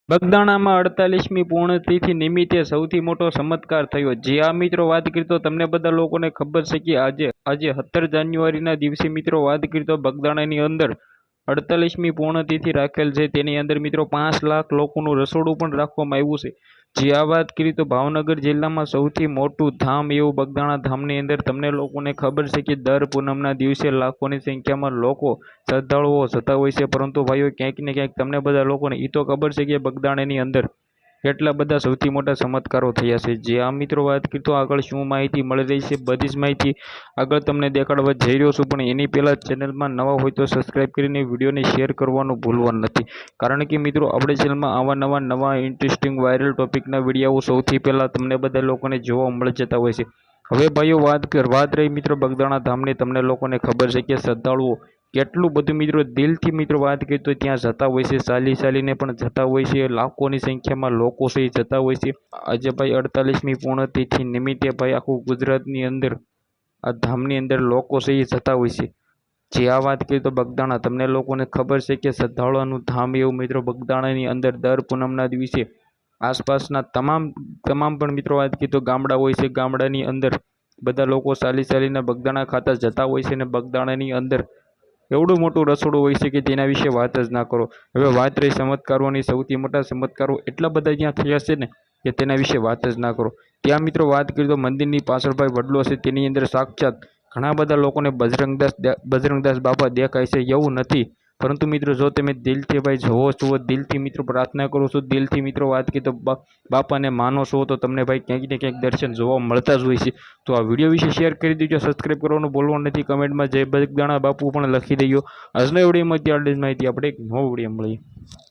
બગદાણામાં 48મી પૂર્ણતિથિ નિમિત્તે સૌથી મોટો ચમત્કાર થયો. જી હા મિત્રો, વાત કરીએ તો તમને બધા લોકોને ખબર છે કે આજે 17 જાન્યુઆરીના દિવસે મિત્રો વાત કરીએ તો બગદાણાની અંદર 48મી પૂર્ણતિથિ રાખેલ છે. તેની અંદર મિત્રો 5 લાખ લોકોનું રસોડું પણ રાખવામાં આવ્યું છે. જે આ વાત કરીએ તો ભાવનગર જિલ્લામાં સૌથી મોટું ધામ એવું બગદાણા ધામની અંદર તમને લોકોને ખબર છે કે દર પૂનમના દિવસે લાખોની સંખ્યામાં લોકો શ્રદ્ધાળુઓ જતા હોય છે. પરંતુ ભાઈઓ ક્યાંક ને ક્યાંક તમને બધા લોકોને એ તો ખબર છે કે બગદાણાની અંદર કેટલા બધા સૌથી મોટા ચમત્કારો થયા છે. જે આ મિત્રો વાત કરીએ તો આગળ શું માહિતી મળી રહી છે, બધી જ માહિતી આગળ તમને દેખાડવા જઈ રહ્યો છું. પણ એની પહેલાં ચેનલમાં નવા હોય તો સબસ્ક્રાઈબ કરીને વિડીયોને શેર કરવાનું ભૂલવાનું નથી. કારણ કે મિત્રો આપણે ચેનલમાં આવા નવા ઇન્ટરેસ્ટિંગ વાયરલ ટોપિકના વિડીયો સૌથી પહેલાં તમને બધા લોકોને જોવા મળી જતા હોય છે. હવે ભાઈઓ વાત રહી મિત્રો બગદાણા ધામની, તમને લોકોને ખબર છે કે શ્રદ્ધાળુઓ કેટલું બધું મિત્રો દિલથી મિત્રો વાત કરીએ તો ત્યાં જતા હોય છે, ચાલીને પણ જતા હોય છે. લાખોની સંખ્યામાં લોકો છે જતા હોય છે. આજે ભાઈ 48મી પૂર્ણતિથિ નિમિત્તે ભાઈ આખું ગુજરાતની અંદર આ ધામની અંદર લોકો છે એ જતા હોય છે. જે આ વાત કરીએ તો બગદાણા તમને લોકોને ખબર છે કે શ્રદ્ધાળુઓનું ધામ એવું મિત્રો બગદાણાની અંદર દર પૂનમના દિવસે આસપાસના તમામ પણ મિત્રો વાત કરીએ તો ગામડા હોય છે. ગામડાની અંદર બધા લોકો ચાલીને બગદાણા ખાતા જતા હોય છે. અને બગદાણાની અંદર એવડું મોટું રસોડું હોય છે કે તેના વિશે વાત જ ના કરો. હવે વાત રહી ચમત્કારોની, સૌથી મોટા ચમત્કારો એટલા બધા ત્યાં થયા છે ને કે તેના વિશે વાત જ ના કરો. ત્યાં મિત્રો વાત કરીએ તો મંદિરની પાછળ ભાઈ વડલો છે, તેની અંદર સાક્ષાત ઘણા બધા લોકોને બજરંગદાસ બાપા દેખાય છે એવું નથી. પરંતુ મિત્રો જો તમે દિલથી ભાઈ જોવો છો, દિલથી મિત્રો પ્રાર્થના કરો છો, દિલથી મિત્રો વાત કરીએ તો બાપાને માનો છો, તો તમને ભાઈ ક્યાંક ને ક્યાંક દર્શન જોવા મળતા જ હોય છે. તો આ વિડીયો વિશે શેર કરી દેજો, સબસ્ક્રાઈબ કરવાનું ભૂલવાનું નથી, કમેન્ટમાં જય બગદાણા બાપુ પણ લખી દેજો. આજના વિડીયોમાં ત્યાં જ માહિતી આપણે એક નવો વિડીયો મળીએ.